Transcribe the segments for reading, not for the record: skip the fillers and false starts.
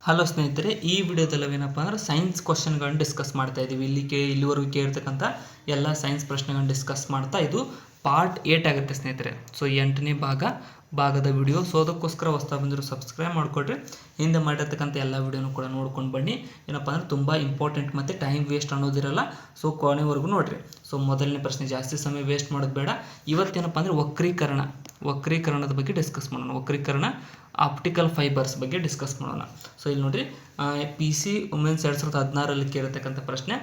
Hello ಸ್ನೇಹಿತರೆ, ಈ ವಿಡಿಯೋದಲ್ಲಿ ಏನಪ್ಪ ಅಂದ್ರೆ ಸೈನ್ಸ್ ಕ್ವಶನ್ಗಳನ್ನು ಡಿಸ್ಕಸ್ ಮಾಡ್ತಾ ಇದ್ದೀವಿ. ಇಲ್ಲಿವರೆಗೂ ಕೇಳಿರ್ತಕ್ಕಂಥ ಎಲ್ಲ ಸೈನ್ಸ್ ಪ್ರಶ್ನೆಗಳನ್ನು ಡಿಸ್ಕಸ್ ಮಾಡ್ತಾ ಇದು ಪಾರ್ಟ್ 8 ಆಗುತ್ತೆ ಸ್ನೇಹಿತರೆ. ಸೊ 8ನೇ ಭಾಗದ ವಿಡಿಯೋ. ಸೊ ಅದಕ್ಕೋಸ್ಕರ ಹೊಸ್ತಾ ಬಂದಿರೋ ಸಬ್ಸ್ಕ್ರೈಬ್ ಮಾಡಿಕೊಡ್ರಿ. ಹಿಂದೆ ಮಾಡಿರ್ತಕ್ಕಂಥ ಎಲ್ಲ ವಿಡಿಯೋನು ಕೂಡ ನೋಡ್ಕೊಂಡು ಬನ್ನಿ. ಏನಪ್ಪ ಅಂದ್ರೆ ತುಂಬ ಇಂಪಾರ್ಟೆಂಟ್ ಮತ್ತು ಟೈಮ್ ವೇಸ್ಟ್ ಅನ್ನೋದಿರಲ್ಲ. ಸೊ ಕೊನೆವರೆಗೂ ನೋಡಿರಿ. ಸೊ ಮೊದಲನೇ ಪ್ರಶ್ನೆ, ಜಾಸ್ತಿ ಸಮಯ ವೇಸ್ಟ್ ಮಾಡೋದು ಬೇಡ. ಇವತ್ತೇನಪ್ಪ ಅಂದರೆ ವಕ್ರೀಕರಣದ ಬಗ್ಗೆ ಡಿಸ್ಕಸ್ ಮಾಡೋಣ. ವಕ್ರೀಕರಣ ಆಪ್ಟಿಕಲ್ ಫೈಬರ್ಸ್ ಬಗ್ಗೆ ಡಿಸ್ಕಸ್ ಮಾಡೋಣ. ಸೊ ಇಲ್ಲಿ ನೋಡಿರಿ, PC ವುಮೆನ್ಸ್ 2016ರಲ್ಲಿ ಕೇಳಿರ್ತಕ್ಕಂಥ ಪ್ರಶ್ನೆ,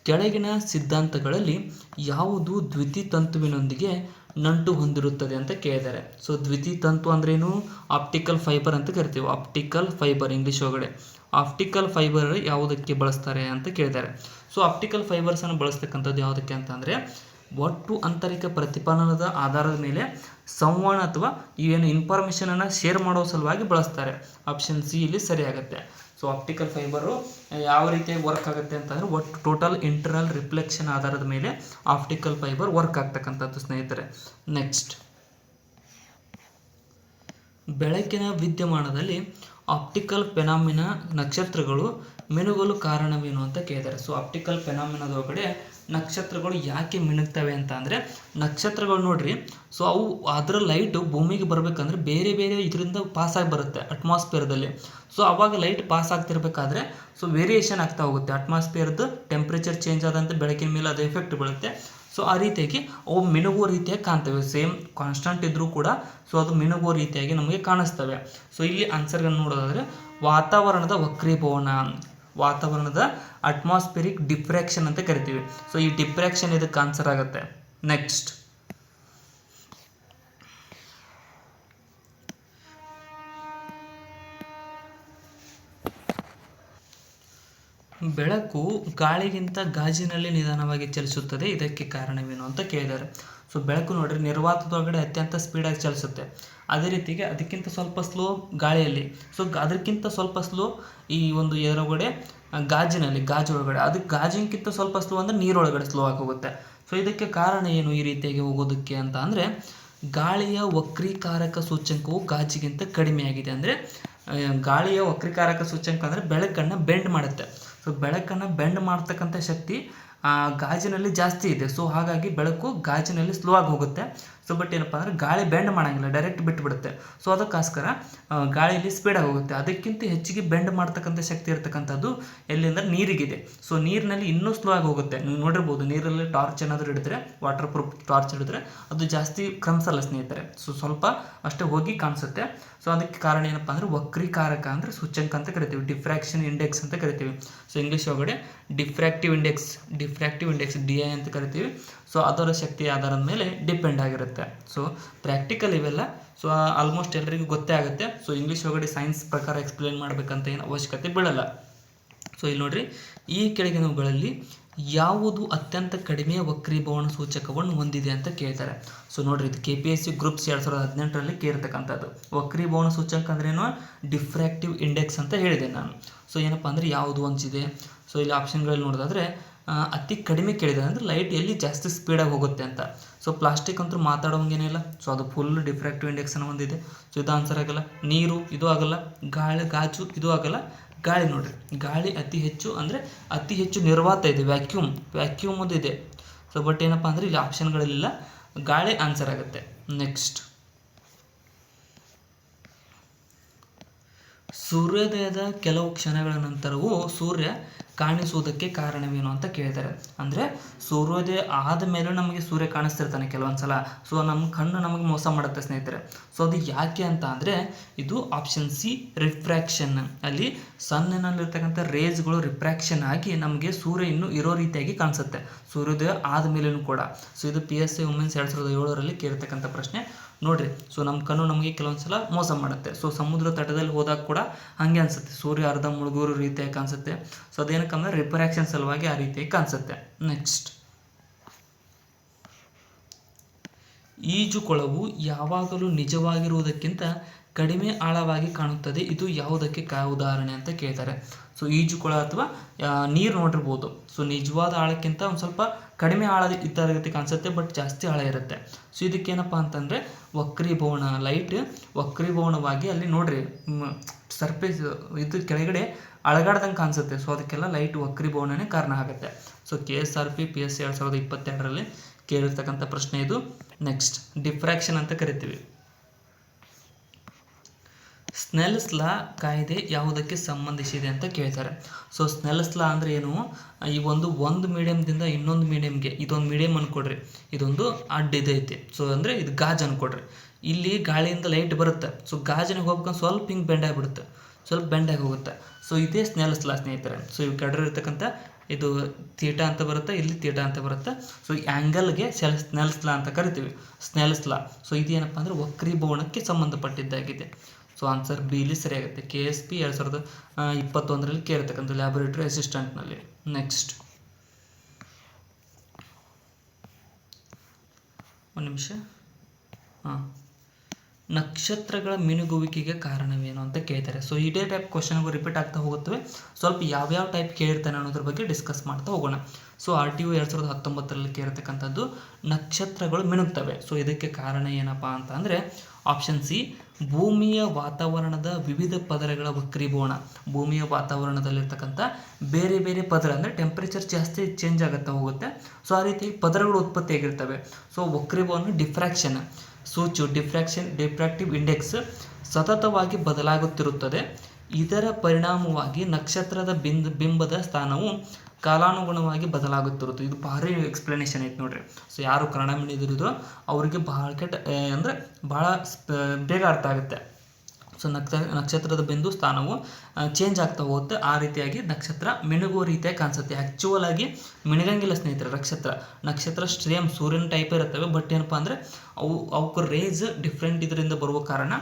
ಕೆಳಗಿನ ಸಿದ್ಧಾಂತಗಳಲ್ಲಿ ಯಾವುದು ದ್ಯುತಿತಂತುವಿನೊಂದಿಗೆ ನಂಟು ಹೊಂದಿರುತ್ತದೆ ಅಂತ ಕೇಳಿದ್ದಾರೆ. ಸೊ ದ್ಯುತಿತಂತು ಅಂದ್ರೇನು? ಆಪ್ಟಿಕಲ್ ಫೈಬರ್ ಅಂತ ಕರಿತೀವಿ. ಆಪ್ಟಿಕಲ್ ಫೈಬರ್ ಇಂಗ್ಲೀಷ್ ಒಳಗಡೆ ಆಪ್ಟಿಕಲ್ ಫೈಬರ್ ಯಾವುದಕ್ಕೆ ಬಳಸ್ತಾರೆ ಅಂತ ಕೇಳಿದ್ದಾರೆ. ಸೊ ಆಪ್ಟಿಕಲ್ ಫೈಬರ್ಸನ್ನು ಬಳಸ್ತಕ್ಕಂಥದ್ದು ಯಾವುದಕ್ಕೆ ಅಂತಂದರೆ, ಒಟ್ಟು ಆಂತರಿಕ ಪ್ರತಿಫಲನದ ಆಧಾರದ ಮೇಲೆ ಸಂವಹನ ಅಥವಾ ಏನು ಇನ್ಫಾರ್ಮೇಷನನ್ನು ಶೇರ್ ಮಾಡೋ ಸಲುವಾಗಿ ಬಳಸ್ತಾರೆ. ಆಪ್ಷನ್ ಸಿ ಇಲ್ಲಿ ಸರಿಯಾಗುತ್ತೆ. ಸೊ ಆಪ್ಟಿಕಲ್ ಫೈಬರು ಯಾವ ರೀತಿಯಾಗಿ ವರ್ಕ್ ಆಗುತ್ತೆ ಅಂತಂದರೆ, ಒಟ್ಟು ಟೋಟಲ್ ಇಂಟರ್ನಲ್ ರಿಫ್ಲೆಕ್ಷನ್ ಆಧಾರದ ಮೇಲೆ ಆಪ್ಟಿಕಲ್ ಫೈಬರ್ ವರ್ಕ್ ಆಗ್ತಕ್ಕಂಥದ್ದು ಸ್ನೇಹಿತರೆ. ನೆಕ್ಸ್ಟ್, ಬೆಳಕಿನ ವಿದ್ಯಮಾನದಲ್ಲಿ ಆಪ್ಟಿಕಲ್ ಫೆನಾಮಿನಾ ನಕ್ಷತ್ರಗಳು ಮಿನುಗಲು ಕಾರಣವೇನು ಅಂತ ಕೇಳಿದ್ದಾರೆ. ಸೊ ಆಪ್ಟಿಕಲ್ ಫೆನಾಮಿನಾದೊಳಗಡೆ ನಕ್ಷತ್ರಗಳು ಯಾಕೆ ಮಿನುಗ್ತವೆ ಅಂತ ಅಂದರೆ, ನಕ್ಷತ್ರಗಳು ನೋಡ್ರಿ, ಸೊ ಅವು ಅದರ ಲೈಟು ಭೂಮಿಗೆ ಬರಬೇಕಂದ್ರೆ ಬೇರೆ ಬೇರೆ ಇದರಿಂದ ಪಾಸಾಗಿ ಬರುತ್ತೆ ಅಟ್ಮಾಸ್ಫಿಯರ್ದಲ್ಲಿ. ಸೊ ಅವಾಗ ಲೈಟ್ ಪಾಸ್ ಆಗ್ತಿರ್ಬೇಕಾದ್ರೆ ಸೊ ವೇರಿಯೇಷನ್ ಆಗ್ತಾ ಹೋಗುತ್ತೆ. ಅಟ್ಮಾಸ್ಫಿಯರ್ದು ಟೆಂಪ್ರೇಚರ್ ಚೇಂಜ್ ಆದಂತೆ ಬೆಳಕಿನ ಮೇಲೆ ಅದು ಎಫೆಕ್ಟ್ ಬೀಳುತ್ತೆ. ಸೊ ಆ ರೀತಿಯಾಗಿ ಅವು ಮಿನುಗುವ ರೀತಿಯಾಗಿ ಕಾಣ್ತವೆ. ಸೇಮ್ ಕಾನ್ಸ್ಟಂಟ್ ಇದ್ದರೂ ಕೂಡ ಸೊ ಅದು ಮಿನುಗುವ ರೀತಿಯಾಗಿ ನಮಗೆ ಕಾಣಿಸ್ತವೆ. ಸೊ ಇಲ್ಲಿ ಆನ್ಸರ್ಗಳನ್ನು ನೋಡೋದಾದರೆ ವಾತಾವರಣದ ವಕ್ರೀಭವನ, ವಾತಾವರಣದ ಅಟ್ಮಾಸ್ಫಿರಿಕ್ ಡಿಫ್ರಾಕ್ಷನ್ ಅಂತ ಕರಿತೀವಿ. ಸೊ ಈ ಡಿಫ್ರಾಕ್ಷನ್ ಇದಕ್ಕೆ ಆನ್ಸರ್ ಆಗುತ್ತೆ. ನೆಕ್ಸ್ಟ್, ಬೆಳಕು ಗಾಳಿಗಿಂತ ಗಾಜಿನಲ್ಲಿ ನಿಧಾನವಾಗಿ ಚಲಿಸುತ್ತದೆ, ಇದಕ್ಕೆ ಕಾರಣವೇನು ಅಂತ ಕೇಳಿದ್ದಾರೆ. ಸೊ ಬೆಳಕು ನೋಡ್ರಿ, ನಿರ್ವಾತದೊಳಗಡೆ ಅತ್ಯಂತ ಸ್ಪೀಡಾಗಿ ಚಲಿಸುತ್ತೆ. ಅದೇ ರೀತಿಗೆ ಅದಕ್ಕಿಂತ ಸ್ವಲ್ಪ ಸ್ಲೋ ಗಾಳಿಯಲ್ಲಿ, ಸೊ ಅದಕ್ಕಿಂತ ಸ್ವಲ್ಪ ಸ್ಲೋ ಈ ಒಂದು ಎದುರುಗಡೆ ಗಾಜು ಒಳಗಡೆ, ಅದಕ್ಕೆ ಗಾಜಿನಕ್ಕಿಂತ ಸ್ವಲ್ಪ ಸ್ಲೋ ಅಂದರೆ ನೀರೊಳಗಡೆ ಸ್ಲೋ ಆಗಿ ಹೋಗುತ್ತೆ. ಸೊ ಇದಕ್ಕೆ ಕಾರಣ ಏನು ಈ ರೀತಿಯಾಗಿ ಹೋಗೋದಕ್ಕೆ ಅಂತ ಅಂದರೆ, ಗಾಳಿಯ ವಕ್ರೀಕಾರಕ ಸೂಚ್ಯಂಕವು ಗಾಜಿಗಿಂತ ಕಡಿಮೆಯಾಗಿದೆ. ಅಂದರೆ ಗಾಳಿಯ ವಕ್ರೀಕಾರಕ ಸೂಚ್ಯಂಕ ಅಂದರೆ ಬೆಳಕನ್ನು ಬೆಂಡ್ ಮಾಡುತ್ತೆ. ಸೊ ಬೆಳಕನ್ನು ಬೆಂಡ್ ಮಾಡ್ತಕ್ಕಂಥ ಶಕ್ತಿ ಗಾಜಿನಲ್ಲಿ ಜಾಸ್ತಿ ಇದೆ. ಸೊ ಹಾಗಾಗಿ ಬೆಳಕು ಗಾಜಿನಲ್ಲಿ ಸ್ಲೋ ಆಗಿ ಹೋಗುತ್ತೆ. ಸೊ ಬಟ್ ಏನಪ್ಪ ಅಂದರೆ ಗಾಳಿ ಬೆಂಡ್ ಮಾಡೋಂಗಿಲ್ಲ, ಡೈರೆಕ್ಟ್ ಬಿಟ್ಟುಬಿಡುತ್ತೆ. ಸೊ ಅದಕ್ಕೋಸ್ಕರ ಗಾಳಿಯಲ್ಲಿ ಸ್ಪೀಡಾಗಿ ಹೋಗುತ್ತೆ. ಅದಕ್ಕಿಂತ ಹೆಚ್ಚಿಗೆ ಬೆಂಡ್ ಮಾಡ್ತಕ್ಕಂಥ ಶಕ್ತಿ ಇರತಕ್ಕಂಥದ್ದು ಎಲ್ಲಿಂದ ನೀರಿಗಿದೆ. ಸೊ ನೀರಿನಲ್ಲಿ ಇನ್ನೂ ಸ್ಲೋ ಆಗಿ ಹೋಗುತ್ತೆ. ನೀವು ನೋಡಿರ್ಬೋದು, ನೀರಲ್ಲಿ ಟಾರ್ಚ್ ಏನಾದರೂ ಹಿಡಿದ್ರೆ, ವಾಟರ್ ಪ್ರೂಫ್ ಟಾರ್ಚ್ ಹಿಡಿದ್ರೆ ಅದು ಜಾಸ್ತಿ ಕ್ರಮಿಸಲ್ಲ ಸ್ನೇಹಿತರೆ. ಸೊ ಸ್ವಲ್ಪ ಅಷ್ಟೇ ಹೋಗಿ ಕಾಣಿಸುತ್ತೆ. ಸೊ ಅದಕ್ಕೆ ಕಾರಣ ಏನಪ್ಪ ಅಂದರೆ ವಕ್ರೀಕಾರಕ ಅಂದರೆ ಸೂಚ್ಯಂಕ ಅಂತ ಕರಿತೀವಿ, ಡಿಫ್ರಾಕ್ಷನ್ ಇಂಡೆಕ್ಸ್ ಅಂತ ಕರಿತೀವಿ. ಸೊ ಇಂಗ್ಲೀಷ್ ಒಳಗಡೆ ಡಿಫ್ರಾಕ್ಟಿವ್ ಇಂಡೆಕ್ಸ್ DI ಅಂತ ಕರಿತೀವಿ. ಸೊ ಅದರ ಶಕ್ತಿ ಆಧಾರದ ಮೇಲೆ ಡಿಪೆಂಡ್ ಆಗಿರುತ್ತೆ. ಸೊ ಪ್ರಾಕ್ಟಿಕಲ್ ಇವೆಲ್ಲ ಸೊ ಆಲ್ಮೋಸ್ಟ್ ಎಲ್ಲರಿಗೂ ಗೊತ್ತೇ ಆಗುತ್ತೆ. ಸೊ ಇಂಗ್ಲೀಷ್ ಒಳಗಡೆ ಸೈನ್ಸ್ ಪ್ರಕಾರ ಎಕ್ಸ್ಪ್ಲೇನ್ ಮಾಡಬೇಕಂತ ಏನು ಅವಶ್ಯಕತೆ ಬೀಳಲ್ಲ. ಸೊ ಇಲ್ಲಿ ನೋಡ್ರಿ, ಈ ಕೆಳಗಿನವುಗಳಲ್ಲಿ ಯಾವುದು ಅತ್ಯಂತ ಕಡಿಮೆ ವಕ್ರೀಭವನ ಸೂಚಕವನ್ನು ಹೊಂದಿದೆ ಅಂತ ಕೇಳ್ತಾರೆ. ಸೊ ನೋಡ್ರಿ, ಇದು KPSC ಗ್ರೂಪ್ಸ್ 2018ರಲ್ಲಿ ಕೇಳಿರ್ತಕ್ಕಂಥದ್ದು. ವಕ್ರೀಭವನ ಸೂಚಕ ಅಂದ್ರೇನು? ಡಿಫ್ರಾಕ್ಟಿವ್ ಇಂಡೆಕ್ಸ್ ಅಂತ ಹೇಳಿದೆ ನಾನು. ಸೊ ಏನಪ್ಪ ಅಂದರೆ ಯಾವುದು ಹೊಂದಿದೆ. ಸೊ ಇಲ್ಲಿ ಆಪ್ಷನ್ಗಳಲ್ಲಿ ನೋಡೋದಾದರೆ ಅತಿ ಕಡಿಮೆ ಕೇಳಿದೆ ಅಂದರೆ ಲೈಟ್ ಎಲ್ಲಿ ಜಾಸ್ತಿ ಸ್ಪೀಡಾಗಿ ಹೋಗುತ್ತೆ ಅಂತ. ಸೊ ಪ್ಲಾಸ್ಟಿಕ್ ಅಂತೂ ಮಾತಾಡೋಂಗೇನಿಲ್ಲ. ಸೊ ಅದು ಫುಲ್ ಡಿಫ್ರಾಕ್ಟಿವ್ ಇಂಡೆಕ್ಸನ್ನು ಹೊಂದಿದೆ. ಸೊ ಇದು ಆನ್ಸರ್ ಆಗಲ್ಲ. ನೀರು ಇದು ಆಗಲ್ಲ, ಗಾಜು ಇದು ಆಗಲ್ಲ. ಗಾಳಿ ನೋಡ್ರಿ, ಗಾಳಿ ಅತಿ ಹೆಚ್ಚು ನಿರ್ವಾತ ಇದೆ, ವ್ಯಾಕ್ಯೂಮ್ ಅದು ಇದೆ. ಸೊ ಬಟ್ ಏನಪ್ಪ ಅಂದರೆ ಇಲ್ಲಿ ಆಪ್ಷನ್ಗಳಲ್ಲಿಲ್ಲ, ಗಾಳಿ ಆನ್ಸರ್ ಆಗುತ್ತೆ. ನೆಕ್ಸ್ಟ್, ಸೂರ್ಯೋದಯದ ಕೆಲವು ಕ್ಷಣಗಳ ನಂತರವೂ ಸೂರ್ಯ ಕಾಣಿಸುವುದಕ್ಕೆ ಕಾರಣವೇನು ಅಂತ ಕೇಳಿದ್ದಾರೆ. ಅಂದರೆ ಸೂರ್ಯೋದಯ ಆದ ಮೇಲೆ ನಮಗೆ ಸೂರ್ಯ ಕಾಣಿಸ್ತಿರ್ತಾನೆ ಕೆಲವೊಂದು ಸಲ. ಸೊ ನಮ್ಮ ಕಣ್ಣು ನಮಗೆ ಮೋಸ ಮಾಡುತ್ತೆ ಸ್ನೇಹಿತರೆ. ಸೊ ಅದು ಯಾಕೆ ಅಂತ ಅಂದರೆ, ಇದು ಆಪ್ಷನ್ ಸಿ ರಿಫ್ರಾಕ್ಷನ್. ಅಲ್ಲಿ ಸನ್ನಿನಲ್ಲಿರ್ತಕ್ಕಂಥ ರೇಸ್ಗಳು ರಿಫ್ರಾಕ್ಷನ್ ಆಗಿ ನಮಗೆ ಸೂರ್ಯ ಇನ್ನೂ ಇರೋ ರೀತಿಯಾಗಿ ಕಾಣಿಸುತ್ತೆ ಸೂರ್ಯೋದಯ ಆದಮೇಲೂ ಕೂಡ. ಸೊ ಇದು PSI ವುಮೆನ್ಸ್ 2007ರಲ್ಲಿ ಕೇಳಿರ್ತಕ್ಕಂಥ ಪ್ರಶ್ನೆ. ನೋಡ್ರಿ, ಸೊ ನಮ್ಮ ಕಣ್ಣು ನಮಗೆ ಕೆಲವೊಂದು ಸಲ ಮೋಸ ಮಾಡುತ್ತೆ. ಸೊ ಸಮುದ್ರ ತಟದಲ್ಲಿ ಹೋದಾಗ ಕೂಡ ಹಾಗೆ ಅನಿಸುತ್ತೆ, ಸೂರ್ಯ ಅರ್ಧ ಮುಳುಗೋರು ರೀತಿಯಾಗಿ ಕಾಣಿಸುತ್ತೆ. ಸೊ ಅದೇನಕ್ಕಂದ್ರೆ ರಿಫ್ರಾಕ್ಷನ್ ಸಲುವಾಗಿ ಆ ರೀತಿಯಾಗಿ ಕಾಣಿಸುತ್ತೆ. ನೆಕ್ಸ್ಟ್, ಈಜುಕೊಳವು ಯಾವಾಗಲೂ ನಿಜವಾಗಿರುವುದಕ್ಕಿಂತ ಕಡಿಮೆ ಆಳವಾಗಿ ಕಾಣುತ್ತದೆ, ಇದು ಯಾವುದಕ್ಕೆ ಉದಾಹರಣೆ ಅಂತ ಕೇಳ್ತಾರೆ. ಸೊ ಈಜುಕೊಳ ಅಥವಾ ನೀರು ನೋಡಿರ್ಬೋದು. ಸೊ ನಿಜವಾದ ಆಳಕ್ಕಿಂತ ಒಂದು ಸ್ವಲ್ಪ ಕಡಿಮೆ ಆಳದ ಇದ್ದ ರೀತಿ ಕಾಣಿಸುತ್ತೆ, ಬಟ್ ಜಾಸ್ತಿ ಆಳ ಇರುತ್ತೆ. ಸೊ ಇದಕ್ಕೇನಪ್ಪ ಅಂತಂದರೆ ವಕ್ರೀಭವನ, ಲೈಟ್ ವಕ್ರೀಭವನವಾಗಿ ಅಲ್ಲಿ ನೋಡ್ರಿ ಸರ್ಫೇಸ್ ಇದು ಕೆಳಗಡೆ ಅಳಗಾಡ್ದಂಗೆ ಕಾಣಿಸುತ್ತೆ. ಸೊ ಅದಕ್ಕೆಲ್ಲ ಲೈಟ್ ವಕ್ರೀಭವನನೇ ಕಾರಣ ಆಗುತ್ತೆ. ಸೊ KSRP PSC 2022ರಲ್ಲಿ ಕೇಳಿರ್ತಕ್ಕಂಥ ಪ್ರಶ್ನೆ ಇದು. ನೆಕ್ಸ್ಟ್ ಡಿಫ್ರಾಕ್ಷನ್ ಅಂತ ಕರಿತೀವಿ. ಸ್ನೆಲ್ಸ್ ಲಾ ಕಾಯ್ದೆ ಯಾವುದಕ್ಕೆ ಸಂಬಂಧಿಸಿದೆ ಅಂತ ಕೇಳ್ತಾರೆ. ಸೊ ಸ್ನೆಲ್ಸ್ ಲಾ ಅಂದರೆ ಏನು, ಈ ಒಂದು ಮೀಡಿಯಮ್ದಿಂದ ಇನ್ನೊಂದು ಮೀಡಿಯಮ್ಗೆ, ಇದೊಂದು ಮೀಡಿಯಮ್ ಅನ್ಕೊಡ್ರಿ, ಇದೊಂದು ಅಡ್ಡ ಇದೈತೆ. ಸೊ ಅಂದರೆ ಇದು ಗಾಜ್ ಅನ್ಕೊಡ್ರಿ, ಇಲ್ಲಿ ಗಾಳಿಯಿಂದ ಲೈಟ್ ಬರುತ್ತೆ. ಸೊ ಗಾಜಿನಾಗ ಹೋಗ್ಬೇಕಂದ್ರೆ ಸ್ವಲ್ಪ ಹಿಂಗೆ ಬೆಂಡ್ ಆಗಿಬಿಡುತ್ತೆ, ಸ್ವಲ್ಪ ಬೆಂಡಾಗಿ ಹೋಗುತ್ತೆ. ಸೊ ಇದೇ ಸ್ನೆಲ್ಸ್ ಲಾ ಸ್ನೇಹಿತರೆ. ಸೊ ಇವು ಕೆಡರಿರ್ತಕ್ಕಂಥ ಇದು ಥೀಟಾ ಅಂತ ಬರುತ್ತೆ, ಇಲ್ಲಿ ಥೀಟಾ ಅಂತ ಬರುತ್ತೆ. ಸೊ ಈ ಆ್ಯಂಗಲ್ಗೆ ಸ್ನೆಲ್ಸ್ ಲಾ ಅಂತ ಕರಿತೀವಿ, ಸ್ನೆಲ್ಸ್ ಲಾ. ಸೊ ಇದೇನಪ್ಪ ಅಂದರೆ ವಕ್ರೀಭವನಕ್ಕೆ ಸಂಬಂಧಪಟ್ಟಿದ್ದಾಗಿದೆ. ಸೊ ಆನ್ಸರ್ ಬಿ ಇಲ್ಲಿ ಸರಿಯಾಗುತ್ತೆ. KSP 2021ರಲ್ಲಿ ಕೇಳಿರ್ತಕ್ಕಂಥ ಲ್ಯಾಬೊರೇಟರಿ ಅಸಿಸ್ಟೆಂಟ್ನಲ್ಲಿ. ನೆಕ್ಸ್ಟ್ ಒಂದು ನಿಮಿಷ. ನಕ್ಷತ್ರಗಳ ಮಿನುಗುವಿಕೆಗೆ ಕಾರಣವೇನು ಅಂತ ಕೇಳ್ತಾರೆ. ಸೊ ಇದೇ ಟೈಪ್ ಕ್ವಶನ್ಗಳು ರಿಪೀಟ್ ಆಗ್ತಾ ಹೋಗುತ್ತವೆ. ಸ್ವಲ್ಪ ಯಾವ್ಯಾವ ಟೈಪ್ ಕೇಳಿರ್ತಾನೆ ಅನ್ನೋದ್ರ ಬಗ್ಗೆ ಡಿಸ್ಕಸ್ ಮಾಡ್ತಾ ಹೋಗೋಣ. ಸೊ RTO 2019ರಲ್ಲಿ ಕೇಳಿರ್ತಕ್ಕಂಥದ್ದು ನಕ್ಷತ್ರಗಳು ಮಿನುಗ್ತವೆ. ಸೊ ಇದಕ್ಕೆ ಕಾರಣ ಏನಪ್ಪ ಅಂತ ಅಂದರೆ ಆಪ್ಷನ್ ಸಿ, ಭೂಮಿಯ ವಾತಾವರಣದ ವಿವಿಧ ಪದರಗಳ ವಕ್ರೀಭವನ. ಭೂಮಿಯ ವಾತಾವರಣದಲ್ಲಿರ್ತಕ್ಕಂಥ ಬೇರೆ ಬೇರೆ ಪದರ ಅಂದರೆ ಟೆಂಪ್ರೇಚರ್ ಜಾಸ್ತಿ ಚೇಂಜ್ ಆಗುತ್ತಾ ಹೋಗುತ್ತೆ. ಸೊ ಆ ರೀತಿ ಪದರಗಳು ಉತ್ಪತ್ತಿಯಾಗಿರ್ತವೆ. ಸೊ ವಕ್ರೀಭವನ ಡಿಫ್ರಾಕ್ಷನ್ ಸೂಚು, ಡಿಫ್ರಾಕ್ಟಿವ್ ಇಂಡೆಕ್ಸ್ ಸತತವಾಗಿ ಬದಲಾಗುತ್ತಿರುತ್ತದೆ. ಇದರ ಪರಿಣಾಮವಾಗಿ ನಕ್ಷತ್ರದ ಬಿಂಬದ ಸ್ಥಾನವು ಕಾಲಾನುಗುಣವಾಗಿ ಬದಲಾಗುತ್ತಿರುತ್ತೆ. ಇದು ಭಾರಿ ಎಕ್ಸ್ಪ್ಲನೇಷನ್ ಐತೆ ನೋಡ್ರಿ. ಸೊ ಯಾರು ಕನ್ನಡ ಮೀಡಿಯದಿರೋದು ಅವರಿಗೆ ಭಾಳ ಅಂದರೆ ಭಾಳ ಬೇಗ ಅರ್ಥ ಆಗುತ್ತೆ. ಸೊ ನಕ್ಷತ್ರದ ಬಿಂದು ಸ್ಥಾನವು ಚೇಂಜ್ ಆಗ್ತಾ ಹೋಗುತ್ತೆ. ಆ ರೀತಿಯಾಗಿ ನಕ್ಷತ್ರ ಮಿನುಗುವ ರೀತಿಯಾಗಿ ಕಾಣಿಸುತ್ತೆ. ಆ್ಯಕ್ಚುವಲ್ ಆಗಿ ಮಿನುಗಂಗಿಲ್ಲ ಸ್ನೇಹಿತರೆ. ನಕ್ಷತ್ರ ಸೇಮ್ ಸೂರ್ಯನ ಟೈಪ್ ಇರುತ್ತವೆ, ಬಟ್ ಏನಪ್ಪ ಅಂದರೆ ಅವಕ್ಕೆ ರೇಸ್ ಡಿಫ್ರೆಂಟ್ ಇದರಿಂದ ಬರುವ ಕಾರಣ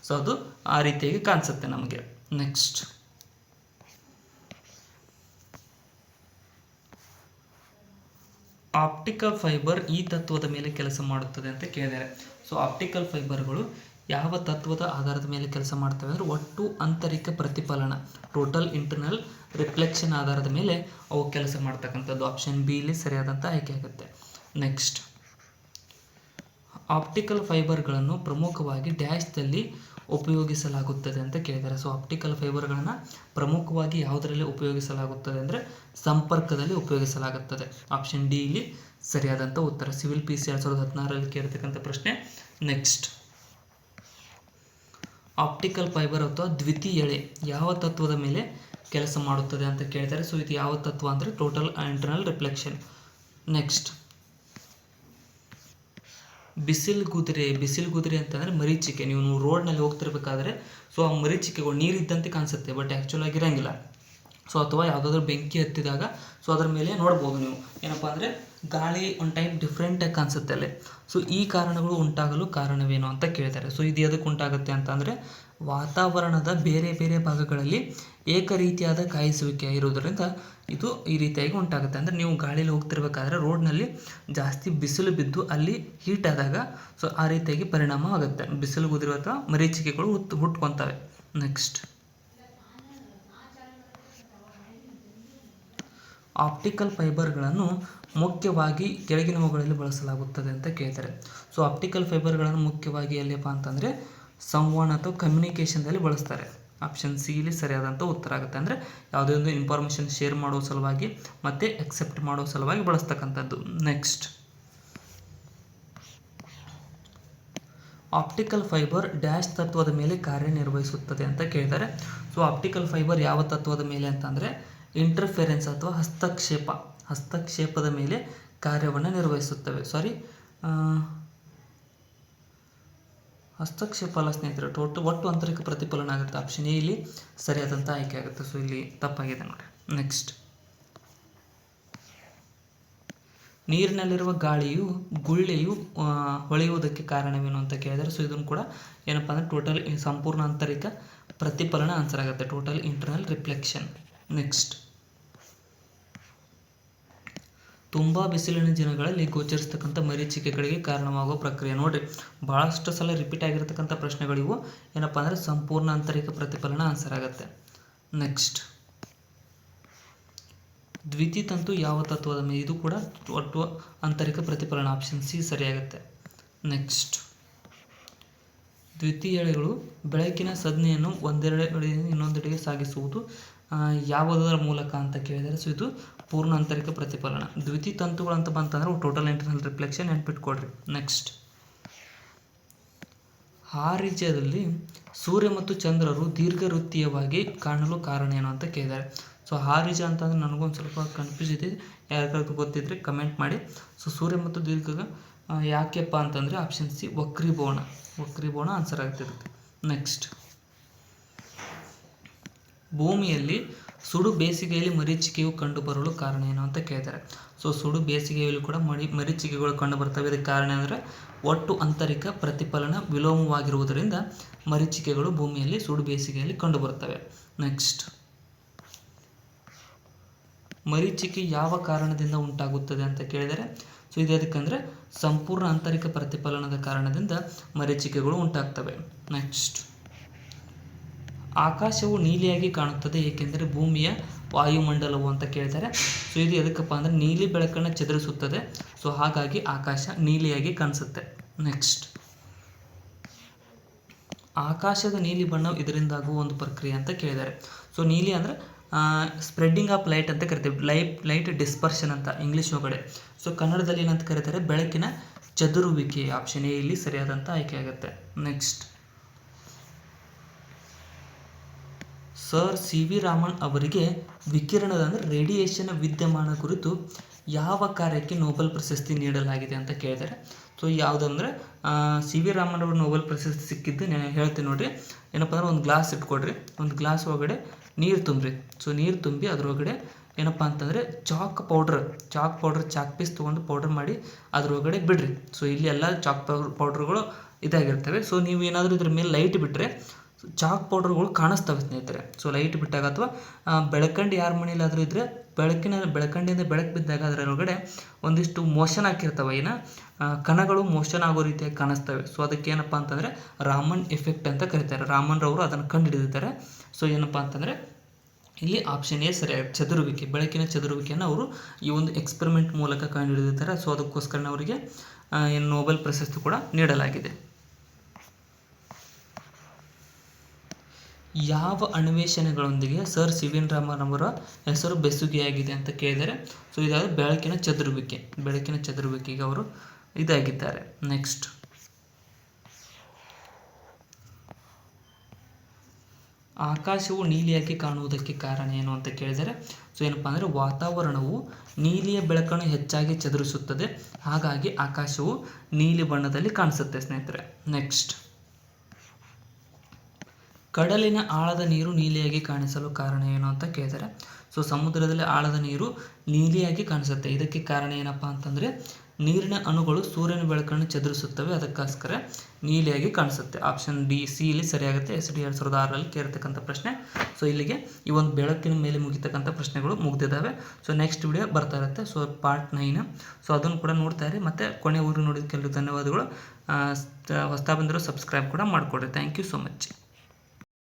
ಸೊ ಅದು ಆ ರೀತಿಯಾಗಿ ಕಾಣಿಸುತ್ತೆ ನಮಗೆ. ನೆಕ್ಸ್ಟ್ ಆಪ್ಟಿಕಲ್ ಫೈಬರ್ ಈ ತತ್ವದ ಮೇಲೆ ಕೆಲಸ ಮಾಡುತ್ತದೆ ಅಂತ ಕೇಳಿದ್ದಾರೆ. ಸೊ ಆಪ್ಟಿಕಲ್ ಫೈಬರ್ಗಳು ಯಾವ ತತ್ವದ ಆಧಾರದ ಮೇಲೆ ಕೆಲಸ ಮಾಡ್ತವೆ ಅಂದರೆ ಒಟ್ಟು ಆಂತರಿಕ ಪ್ರತಿಫಲನ, ಟೋಟಲ್ ಇಂಟರ್ನಲ್ ರಿಫ್ಲೆಕ್ಷನ್ ಆಧಾರದ ಮೇಲೆ ಅವು ಕೆಲಸ ಮಾಡ್ತಕ್ಕಂಥದ್ದು. ಆಪ್ಷನ್ ಬಿ ಇಲ್ಲಿ ಸರಿಯಾದಂಥ ಆಯ್ಕೆ ಆಗುತ್ತೆ. ನೆಕ್ಸ್ಟ್ ಆಪ್ಟಿಕಲ್ ಫೈಬರ್ಗಳನ್ನು ಪ್ರಮುಖವಾಗಿ ಡ್ಯಾಶ್ದಲ್ಲಿ ಉಪಯೋಗಿಸಲಾಗುತ್ತದೆ ಅಂತ ಕೇಳಿದ್ದಾರೆ. ಸೊ ಆಪ್ಟಿಕಲ್ ಫೈಬರ್ಗಳನ್ನು ಪ್ರಮುಖವಾಗಿ ಯಾವುದರಲ್ಲಿ ಉಪಯೋಗಿಸಲಾಗುತ್ತದೆ ಅಂದರೆ ಸಂಪರ್ಕದಲ್ಲಿ ಉಪಯೋಗಿಸಲಾಗುತ್ತದೆ. ಆಪ್ಷನ್ ಡಿ ಇಲ್ಲಿ ಸರಿಯಾದಂಥ ಉತ್ತರ. ಸಿವಿಲ್ PC 2016ರಲ್ಲಿ ಕೇಳಿರ್ತಕ್ಕಂಥ ಪ್ರಶ್ನೆ. ನೆಕ್ಸ್ಟ್ ಆಪ್ಟಿಕಲ್ ಫೈಬರ್ ಅಥವಾ ದ್ವಿತೀಯ ಎಳೆ ಯಾವ ತತ್ವದ ಮೇಲೆ ಕೆಲಸ ಮಾಡುತ್ತದೆ ಅಂತ ಕೇಳ್ತಾರೆ. ಸೊ ಇದು ಯಾವ ತತ್ವ ಅಂದರೆ ಟೋಟಲ್ ಇಂಟರ್ನಲ್ ರಿಫ್ಲೆಕ್ಷನ್. ನೆಕ್ಸ್ಟ್ ಬಿಸಿಲು ಗುದುರೆ ಅಂತಂದರೆ ಮರೀಚಿಕೆ. ನೀವು ರೋಡ್ನಲ್ಲಿ ಹೋಗ್ತಿರ್ಬೇಕಾದ್ರೆ ಸೊ ಆ ಮರೀಚಿಕೆಗಳು ನೀರಿದ್ದಂತೆ ಕಾಣಿಸುತ್ತೆ, ಬಟ್ ಆ್ಯಕ್ಚುಲ್ ಆಗಿರಂಗಿಲ್ಲ. ಸೊ ಅಥವಾ ಯಾವುದಾದ್ರೂ ಬೆಂಕಿ ಹತ್ತಿದಾಗ ಸೊ ಅದರ ಮೇಲೆ ನೋಡ್ಬೋದು ನೀವು, ಏನಪ್ಪ ಅಂದರೆ ಗಾಳಿ ಒಂದು ಟೈಪ್ ಡಿಫ್ರೆಂಟಾಗಿ ಕಾಣಿಸುತ್ತೆ ಅಲ್ಲೇ. ಸೊ ಈ ಕಾರಣಗಳು ಉಂಟಾಗಲು ಕಾರಣವೇನು ಅಂತ ಕೇಳ್ತಾರೆ. ಸೊ ಇದು ಎದಕ್ಕೆ ಉಂಟಾಗುತ್ತೆ ಅಂತಂದರೆ ವಾತಾವರಣದ ಬೇರೆ ಬೇರೆ ಭಾಗಗಳಲ್ಲಿ ಏಕರೀತಿಯಾದ ಕಾಯಿಸುವಿಕೆ ಇರೋದರಿಂದ ಇದು ಈ ರೀತಿಯಾಗಿ ಉಂಟಾಗುತ್ತೆ. ಅಂದರೆ ನೀವು ಗಾಳಿಯಲ್ಲಿ ಹೋಗ್ತಿರ್ಬೇಕಾದ್ರೆ ರೋಡ್ನಲ್ಲಿ ಜಾಸ್ತಿ ಬಿಸಿಲು ಬಿದ್ದು ಅಲ್ಲಿ ಹೀಟ್ ಆದಾಗ ಸೊ ಆ ರೀತಿಯಾಗಿ ಪರಿಣಾಮ ಆಗುತ್ತೆ. ಬಿಸಿಲು ಕುದಿರುವ ಅಥವಾ ಮರೀಚಿಕೆಗಳು ಹುಟ್ಕೊತವೆ. ನೆಕ್ಸ್ಟ್ ಆಪ್ಟಿಕಲ್ ಫೈಬರ್ಗಳನ್ನು ಮುಖ್ಯವಾಗಿ ಕೆಳಗಿನವುಗಳಲ್ಲಿ ಬಳಸಲಾಗುತ್ತದೆ ಅಂತ ಕೇಳ್ತಾರೆ. ಸೊ ಆಪ್ಟಿಕಲ್ ಫೈಬರ್ಗಳನ್ನು ಮುಖ್ಯವಾಗಿ ಎಲ್ಲಿಯಪ್ಪ ಅಂತಂದರೆ ಸಂವಹನ ಅಥವಾ ಕಮ್ಯುನಿಕೇಷನ್ದಲ್ಲಿ ಬಳಸ್ತಾರೆ. ಆಪ್ಷನ್ ಸಿ ಇಲ್ಲಿ ಸರಿಯಾದಂಥ ಉತ್ತರ ಆಗುತ್ತೆ. ಅಂದರೆ ಯಾವುದೇ ಒಂದು ಇನ್ಫಾರ್ಮೇಷನ್ ಶೇರ್ ಮಾಡೋ ಸಲುವಾಗಿ ಮತ್ತು ಎಕ್ಸೆಪ್ಟ್ ಮಾಡೋ ಸಲುವಾಗಿ ಬಳಸ್ತಕ್ಕಂಥದ್ದು. ನೆಕ್ಸ್ಟ್ ಆಪ್ಟಿಕಲ್ ಫೈಬರ್ ಡ್ಯಾಶ್ ತತ್ವದ ಮೇಲೆ ಕಾರ್ಯನಿರ್ವಹಿಸುತ್ತದೆ ಅಂತ ಕೇಳ್ತಾರೆ. ಸೊ ಆಪ್ಟಿಕಲ್ ಫೈಬರ್ ಯಾವ ತತ್ವದ ಮೇಲೆ ಅಂತಂದರೆ ಇಂಟರ್ಫೆರೆನ್ಸ್ ಅಥವಾ ಹಸ್ತಕ್ಷೇಪದ ಮೇಲೆ ಕಾರ್ಯವನ್ನು ನಿರ್ವಹಿಸುತ್ತವೆ. ಹಸ್ತಕ್ಷೇಪ ಅಲ್ಲ ಸ್ನೇಹಿತರೆ, ಒಟ್ಟು ಆಂತರಿಕ ಪ್ರತಿಫಲನ ಆಗುತ್ತೆ. ಆಪ್ಷನ್ ಎ ಇಲ್ಲಿ ಸರಿಯಾದಂಥ ಆಯ್ಕೆ ಆಗುತ್ತೆ. ಸೊ ಇಲ್ಲಿ ತಪ್ಪಾಗಿದೆ ನೋಡಿ. ನೆಕ್ಸ್ಟ್ ನೀರಿನಲ್ಲಿರುವ ಗುಳ್ಳೆಯು ಹೊಳೆಯುವುದಕ್ಕೆ ಕಾರಣವೇನು ಅಂತ ಕೇಳಿದರೆ ಸೊ ಇದನ್ನು ಕೂಡ ಏನಪ್ಪ ಅಂದರೆ ಟೋಟಲ್ ಸಂಪೂರ್ಣ ಆಂತರಿಕ ಪ್ರತಿಫಲನ ಆನ್ಸರ್ ಆಗುತ್ತೆ, ಟೋಟಲ್ ಇಂಟರ್ನಲ್ ರಿಫ್ಲೆಕ್ಷನ್. ನೆಕ್ಸ್ಟ್ ತುಂಬ ಬಿಸಿಲಿನ ದಿನಗಳಲ್ಲಿ ಗೋಚರಿಸ್ತಕ್ಕಂಥ ಮರೀಚಿಕೆಗಳಿಗೆ ಕಾರಣವಾಗುವ ಪ್ರಕ್ರಿಯೆ. ನೋಡಿರಿ, ಭಾಳಷ್ಟು ಸಲ ರಿಪೀಟ್ ಆಗಿರ್ತಕ್ಕಂಥ ಪ್ರಶ್ನೆಗಳಿವು. ಏನಪ್ಪ ಅಂದರೆ ಸಂಪೂರ್ಣ ಆಂತರಿಕ ಪ್ರತಿಫಲನ ಆನ್ಸರ್ ಆಗುತ್ತೆ. ನೆಕ್ಸ್ಟ್, ದ್ವಿತೀತಂತು ಯಾವ ತತ್ವದ ಮೇಲೆ? ಇದು ಕೂಡ ಒಟ್ಟು ಆಂತರಿಕ ಪ್ರತಿಫಲನ, ಆಪ್ಷನ್ ಸಿ ಸರಿಯಾಗುತ್ತೆ. ನೆಕ್ಸ್ಟ್, ದ್ವಿತೀಯಳೆಗಳು ಬೆಳಕಿನ ಸಂಜ್ಞೆಯನ್ನು ಒಂದೆಡೆಯಿಂದ ಇನ್ನೊಂದೆಡೆಗೆ ಸಾಗಿಸುವುದು ಯಾವುದರ ಮೂಲಕ ಅಂತ ಕೇಳಿದರೆ, ಸೊ ಇದು ಪೂರ್ಣ ಆಂತರಿಕ ಪ್ರತಿಫಲನ. ದ್ವಿತೀತಂತುಗಳು ಅಂತ ಬಂತಂದ್ರೆ ಟೋಟಲ್ ಇಂಟರ್ನಲ್ ರಿಫ್ಲೆಕ್ಷನ್ ನೆನ್ಪಿಟ್ಕೊಡ್ರಿ. ನೆಕ್ಸ್ಟ್, ಹಾರಿಜ್ಯದಲ್ಲಿ ಸೂರ್ಯ ಮತ್ತು ಚಂದ್ರರು ದೀರ್ಘವೃತ್ತೀಯವಾಗಿ ಕಾಣಲು ಕಾರಣ ಏನು ಅಂತ ಕೇಳಿದ್ದಾರೆ. ಸೊ ಹಾರಿಜ ಅಂತಂದ್ರೆ ನನಗೊಂದು ಸ್ವಲ್ಪ ಕನ್ಫ್ಯೂಸ್ ಇದೆ, ಯಾರಿಗಾದ್ರು ಗೊತ್ತಿದ್ರೆ ಕಮೆಂಟ್ ಮಾಡಿ. ಸೊ ಸೂರ್ಯ ಮತ್ತು ದೀರ್ಘ ಯಾಕೆಪ್ಪ ಅಂತಂದರೆ ಆಪ್ಷನ್ ಸಿ ವಕ್ರೀಭವನ ಆನ್ಸರ್ ಆಗ್ತಿದೆ. ನೆಕ್ಸ್ಟ್, ಭೂಮಿಯಲ್ಲಿ ಸುಡು ಬೇಸಿಗೆಯಲ್ಲಿ ಮರೀಚಿಕೆಯು ಕಂಡುಬರಲು ಕಾರಣ ಏನು ಅಂತ ಕೇಳ್ತಾರೆ. ಸೊ ಸುಡು ಬೇಸಿಗೆಯಲ್ಲಿ ಕೂಡ ಮರೀಚಿಕೆಗಳು ಕಂಡು ಬರ್ತವೆ. ಇದಕ್ಕೆ ಕಾರಣ ಅಂದರೆ ಒಟ್ಟು ಆಂತರಿಕ ಪ್ರತಿಫಲನ ವಿಲೋಮವಾಗಿರುವುದರಿಂದ ಮರೀಚಿಕೆಗಳು ಭೂಮಿಯಲ್ಲಿ ಸುಡು ಬೇಸಿಗೆಯಲ್ಲಿ ಕಂಡುಬರುತ್ತವೆ. ನೆಕ್ಸ್ಟ್, ಮರೀಚಿಕೆ ಯಾವ ಕಾರಣದಿಂದ ಉಂಟಾಗುತ್ತದೆ ಅಂತ ಕೇಳಿದರೆ, ಸೊ ಇದು ಅದಕ್ಕಂದರೆ ಸಂಪೂರ್ಣ ಆಂತರಿಕ ಪ್ರತಿಫಲನದ ಕಾರಣದಿಂದ ಮರೀಚಿಕೆಗಳು ಉಂಟಾಗ್ತವೆ. ನೆಕ್ಸ್ಟ್, ಆಕಾಶವು ನೀಲಿಯಾಗಿ ಕಾಣುತ್ತದೆ ಏಕೆಂದರೆ ಭೂಮಿಯ ವಾಯುಮಂಡಲವು ಅಂತ ಕೇಳ್ತಾರೆ. ಸೊ ಇದು ಎದಕ್ಕಪ್ಪ ಅಂದರೆ ನೀಲಿ ಬೆಳಕನ್ನು ಚದುರಿಸುತ್ತದೆ, ಸೊ ಹಾಗಾಗಿ ಆಕಾಶ ನೀಲಿಯಾಗಿ ಕಾಣಿಸುತ್ತೆ. ನೆಕ್ಸ್ಟ್, ಆಕಾಶದ ನೀಲಿ ಬಣ್ಣ ಇದರಿಂದಾಗುವ ಒಂದು ಪ್ರಕ್ರಿಯೆ ಅಂತ ಕೇಳಿದ್ದಾರೆ. ಸೊ ನೀಲಿ ಅಂದರೆ ಸ್ಪ್ರೆಡ್ಡಿಂಗ್ ಆಫ್ ಲೈಟ್ ಅಂತ ಕರಿತೀವಿ, ಲೈಟ್ ಡಿಸ್ಪರ್ಷನ್ ಅಂತ ಇಂಗ್ಲೀಷ್ ಒಳಗಡೆ. ಸೊ ಕನ್ನಡದಲ್ಲಿ ಏನಂತ ಕರೀತಾರೆ, ಬೆಳಕಿನ ಚದುರುವಿಕೆ. ಆಪ್ಷನ್ ಎ ಇಲ್ಲಿ ಸರಿಯಾದಂಥ ಆಯ್ಕೆ ಆಗುತ್ತೆ. Next, sir C V Raman ಅವರಿಗೆ ವಿಕಿರಣದ ಅಂದರೆ ರೇಡಿಯೇಷನ್ ವಿದ್ಯಮಾನ ಕುರಿತು ಯಾವ ಕಾರ್ಯಕ್ಕೆ ನೊಬೆಲ್ ಪ್ರಶಸ್ತಿ ನೀಡಲಾಗಿದೆ ಅಂತ ಕೇಳಿದ್ದಾರೆ. ಸೊ ಯಾವುದಂದ್ರೆ ಸಿ ವಿ ರಾಮನ್ ಅವರು ನೊಬೆಲ್ ಪ್ರಶಸ್ತಿ ಸಿಕ್ಕಿದ್ದು ನಾನು ಹೇಳ್ತೀನಿ ನೋಡಿರಿ. ಏನಪ್ಪ ಅಂದ್ರೆ ಒಂದು ಗ್ಲಾಸ್ ಇಟ್ಕೊಡ್ರಿ, ಒಂದು ಗ್ಲಾಸ್ ಒಳಗಡೆ ನೀರು ತುಂಬ್ರಿ. ಸೊ ನೀರು ತುಂಬಿ ಅದರೊಳಗಡೆ ಏನಪ್ಪ ಅಂತಂದರೆ ಚಾಕ್ ಪೀಸ್ ತೊಗೊಂಡು ಪೌಡ್ರ್ ಮಾಡಿ ಅದರೊಳಗಡೆ ಬಿಡ್ರಿ. ಸೊ ಇಲ್ಲಿ ಎಲ್ಲ ಚಾಕ್ ಪೌಡ್ರ್ಗಳು ಇದಾಗಿರ್ತವೆ. ಸೊ ನೀವು ಏನಾದರೂ ಇದ್ರ ಮೇಲೆ ಲೈಟ್ ಬಿಟ್ಟರೆ ಚಾಕ್ ಪೌಡರ್ಗಳು ಕಾಣಿಸ್ತವೆ ಸ್ನೇಹಿತರೆ. ಸೊ ಲೈಟ್ ಬಿಟ್ಟಾಗ ಅಥವಾ ಬೆಳಕಂಡು ಯಾರ ಮನೇಲಾದರೂ ಇದ್ದರೆ ಬೆಳಕಂಡಿಂದ ಬೆಳಕು ಬಿದ್ದಾಗ ಅದರೊಳಗಡೆ ಒಂದಿಷ್ಟು ಮೋಷನ್ ಹಾಕಿರ್ತವೆ, ಕಣಗಳು ಮೋಷನ್ ಆಗೋ ರೀತಿಯಾಗಿ ಕಾಣಿಸ್ತವೆ. ಸೊ ಅದಕ್ಕೆ ಏನಪ್ಪ ಅಂತಂದರೆ ರಾಮನ್ ಎಫೆಕ್ಟ್ ಅಂತ ಕರೀತಾರೆ. ರಾಮನ್ ರವರು ಅದನ್ನು ಕಂಡುಹಿಡಿದಿದ್ದಾರೆ. ಸೊ ಏನಪ್ಪ ಅಂತಂದರೆ ಇಲ್ಲಿ ಆಪ್ಷನ್ ಎ ಸರಿಯಾಗಿ ಬೆಳಕಿನ ಚದುರುವಿಕೆಯನ್ನು ಅವರು ಈ ಒಂದು ಎಕ್ಸ್ಪೆರಿಮೆಂಟ್ ಮೂಲಕ ಕಂಡುಹಿಡಿದಿದ್ದಾರೆ. ಸೊ ಅದಕ್ಕೋಸ್ಕರ ಅವರಿಗೆ ನೊಬೆಲ್ ಪ್ರಶಸ್ತಿ ಕೂಡ ನೀಡಲಾಗಿದೆ. ಯಾವ ಅನ್ವೇಷಣೆಗಳೊಂದಿಗೆ ಸರ್ ಸಿ ವಿ ರಾಮನ್ ಅವರ ಹೆಸರು ಬೆಸುಗೆಯಾಗಿದೆ ಅಂತ ಕೇಳಿದರೆ, ಸೊ ಇದಾದ ಬೆಳಕಿನ ಚದುರುವಿಕೆಗೆ ಅವರು ಇದಾಗಿದ್ದಾರೆ. ನೆಕ್ಸ್ಟ್, ಆಕಾಶವು ನೀಲಿಯಾಗಿ ಕಾಣುವುದಕ್ಕೆ ಕಾರಣ ಏನು ಅಂತ ಕೇಳಿದರೆ, ಸೊ ಏನಪ್ಪ ಅಂದರೆ ವಾತಾವರಣವು ನೀಲಿಯ ಬೆಳಕನ್ನು ಹೆಚ್ಚಾಗಿ ಚದುರಿಸುತ್ತದೆ, ಹಾಗಾಗಿ ಆಕಾಶವು ನೀಲಿ ಬಣ್ಣದಲ್ಲಿ ಕಾಣಿಸುತ್ತೆ ಸ್ನೇಹಿತರೆ. ನೆಕ್ಸ್ಟ್, ಕಡಲಿನ ಆಳದ ನೀರು ನೀಲಿಯಾಗಿ ಕಾಣಿಸಲು ಕಾರಣ ಏನು ಅಂತ ಕೇಳಿದರೆ, ಸೊ ಸಮುದ್ರದಲ್ಲಿ ಆಳದ ನೀರು ನೀಲಿಯಾಗಿ ಕಾಣಿಸುತ್ತೆ. ಇದಕ್ಕೆ ಕಾರಣ ಏನಪ್ಪ ಅಂತಂದರೆ ನೀರಿನ ಅಣುಗಳು ಸೂರ್ಯನ ಬೆಳಕನ್ನು ಚದುರಿಸುತ್ತವೆ, ಅದಕ್ಕೋಸ್ಕರ ನೀಲಿಯಾಗಿ ಕಾಣಿಸುತ್ತೆ. ಆಪ್ಷನ್ ಸಿ ಇಲ್ಲಿ ಸರಿಯಾಗುತ್ತೆ. SD 2006ರಲ್ಲಿ ಕೇಳಿರ್ತಕ್ಕಂಥ ಪ್ರಶ್ನೆ. ಸೊ ಇಲ್ಲಿಗೆ ಈ ಒಂದು ಬೆಳಕಿನ ಮೇಲೆ ಮುಗಿತಕ್ಕಂಥ ಪ್ರಶ್ನೆಗಳು ಮುಗಿದಿದ್ದಾವೆ. ಸೊ ನೆಕ್ಸ್ಟ್ ವಿಡಿಯೋ ಬರ್ತಾ ಇರುತ್ತೆ, ಸೊ ಪಾರ್ಟ್ 9. ಸೊ ಅದನ್ನು ಕೂಡ ನೋಡ್ತಾ ಇರಿ. ಮತ್ತು ಕೊನೆವರೆಗೂ ನೋಡಿದ ಕೆಲವು ಧನ್ಯವಾದಗಳು. ಹೊಸದಾಗಿ ಬಂದಿರೋ ಸಬ್ಸ್ಕ್ರೈಬ್ ಕೂಡ ಮಾಡಿಕೊಡ್ರಿ. Thank you so much.